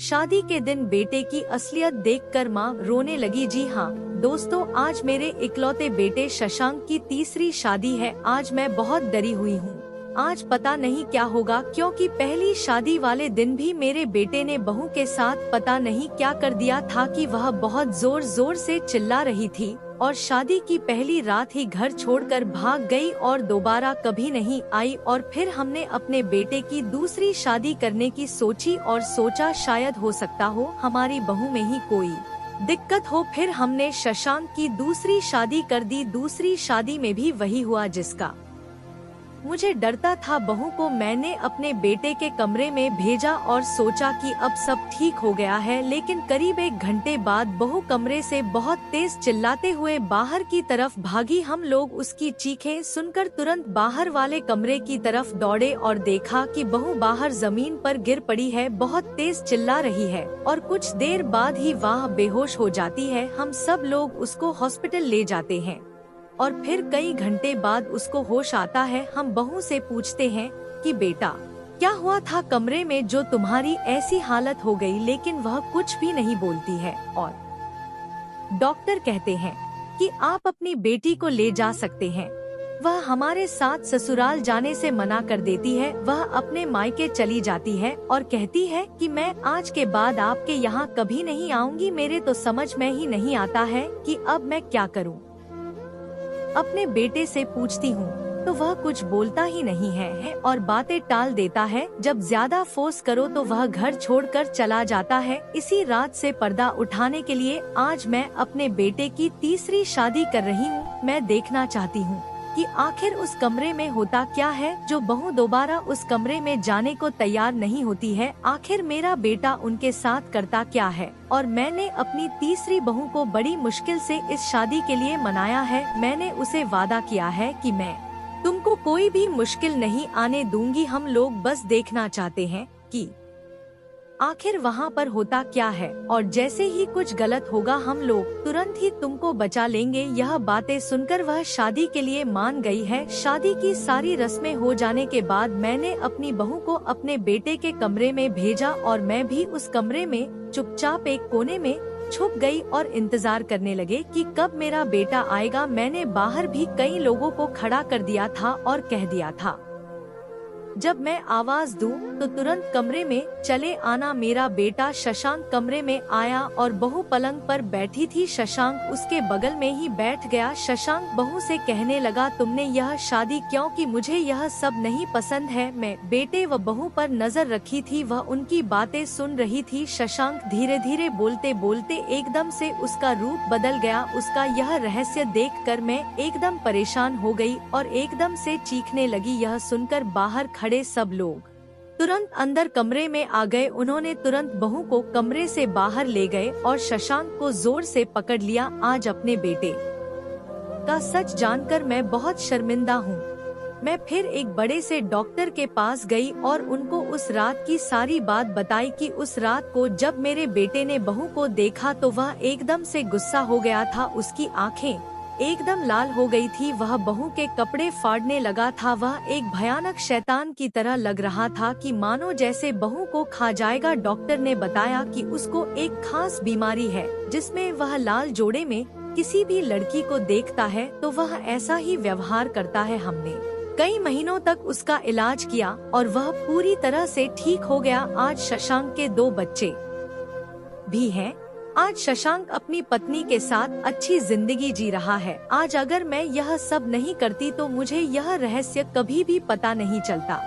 शादी के दिन बेटे की असलियत देखकर माँ रोने लगी। जी हाँ दोस्तों, आज मेरे इकलौते बेटे शशांक की तीसरी शादी है। आज मैं बहुत डरी हुई हूँ। आज पता नहीं क्या होगा, क्योंकि पहली शादी वाले दिन भी मेरे बेटे ने बहू के साथ पता नहीं क्या कर दिया था कि वह बहुत जोर जोर से चिल्ला रही थी और शादी की पहली रात ही घर छोड़कर भाग गई और दोबारा कभी नहीं आई। और फिर हमने अपने बेटे की दूसरी शादी करने की सोची और सोचा शायद हो सकता हो हमारी बहू में ही कोई दिक्कत हो। फिर हमने शशांक की दूसरी शादी कर दी। दूसरी शादी में भी वही हुआ जिसका मुझे डरता था। बहू को मैंने अपने बेटे के कमरे में भेजा और सोचा कि अब सब ठीक हो गया है, लेकिन करीब 1 घंटे बाद बहू कमरे से बहुत तेज चिल्लाते हुए बाहर की तरफ भागी। हम लोग उसकी चीखें सुनकर तुरंत बाहर वाले कमरे की तरफ दौड़े और देखा कि बहू बाहर जमीन पर गिर पड़ी है, बहुत तेज चिल्ला रही है और कुछ देर बाद ही वह बेहोश हो जाती है। हम सब लोग उसको हॉस्पिटल ले जाते हैं और फिर कई घंटे बाद उसको होश आता है। हम बहू से पूछते हैं कि बेटा क्या हुआ था कमरे में जो तुम्हारी ऐसी हालत हो गई, लेकिन वह कुछ भी नहीं बोलती है। और डॉक्टर कहते हैं कि आप अपनी बेटी को ले जा सकते हैं। वह हमारे साथ ससुराल जाने से मना कर देती है। वह अपने मायके चली जाती है और कहती है कि मैं आज के बाद आपके यहाँ कभी नहीं आऊंगी। मेरे तो समझ में ही नहीं आता है कि अब मैं क्या करूँ। अपने बेटे से पूछती हूँ तो वह कुछ बोलता ही नहीं है और बातें टाल देता है। जब ज्यादा फोर्स करो तो वह घर छोड़कर चला जाता है। इसी रात से पर्दा उठाने के लिए आज मैं अपने बेटे की तीसरी शादी कर रही हूँ। मैं देखना चाहती हूँ कि आखिर उस कमरे में होता क्या है जो बहू दोबारा उस कमरे में जाने को तैयार नहीं होती है। आखिर मेरा बेटा उनके साथ करता क्या है। और मैंने अपनी तीसरी बहू को बड़ी मुश्किल से इस शादी के लिए मनाया है। मैंने उसे वादा किया है कि मैं तुमको कोई भी मुश्किल नहीं आने दूंगी। हम लोग बस देखना चाहते हैं कि आखिर वहाँ पर होता क्या है, और जैसे ही कुछ गलत होगा हम लोग तुरंत ही तुमको बचा लेंगे। यह बातें सुनकर वह शादी के लिए मान गई है। शादी की सारी रस्में हो जाने के बाद मैंने अपनी बहू को अपने बेटे के कमरे में भेजा और मैं भी उस कमरे में चुपचाप एक कोने में छुप गई और इंतजार करने लगे कि कब मेरा बेटा आएगा। मैंने बाहर भी कई लोगों को खड़ा कर दिया था और कह दिया था जब मैं आवाज दूं तो तुरंत कमरे में चले आना। मेरा बेटा शशांक कमरे में आया और बहू पलंग पर बैठी थी। शशांक उसके बगल में ही बैठ गया। शशांक बहू से कहने लगा तुमने यह शादी क्योंकि मुझे यह सब नहीं पसंद है। मैं बेटे व बहू पर नजर रखी थी, वह उनकी बातें सुन रही थी। शशांक धीरे धीरे बोलते बोलते एकदम से उसका रूप बदल गया। उसका यह रहस्य देखकर मैं एकदम परेशान हो गई और एकदम से चीखने लगी। यह सुनकर बाहर खड़े सब लोग तुरंत अंदर कमरे में आ गए। उन्होंने तुरंत बहू को कमरे से बाहर ले गए और शशांक को जोर से पकड़ लिया। आज अपने बेटे का सच जानकर मैं बहुत शर्मिंदा हूँ। मैं फिर एक बड़े से डॉक्टर के पास गई और उनको उस रात की सारी बात बताई कि उस रात को जब मेरे बेटे ने बहू को देखा तो वह एकदम से गुस्सा हो गया था। उसकी आंखें एकदम लाल हो गई थी। वह बहू के कपड़े फाड़ने लगा था। वह एक भयानक शैतान की तरह लग रहा था कि मानो जैसे बहू को खा जाएगा। डॉक्टर ने बताया कि उसको एक खास बीमारी है जिसमें वह लाल जोड़े में किसी भी लड़की को देखता है तो वह ऐसा ही व्यवहार करता है। हमने कई महीनों तक उसका इलाज किया और वह पूरी तरह से ठीक हो गया। आज शशांक के 2 बच्चे भी हैं। आज शशांक अपनी पत्नी के साथ अच्छी जिंदगी जी रहा है। आज अगर मैं यह सब नहीं करती तो मुझे यह रहस्य कभी भी पता नहीं चलता।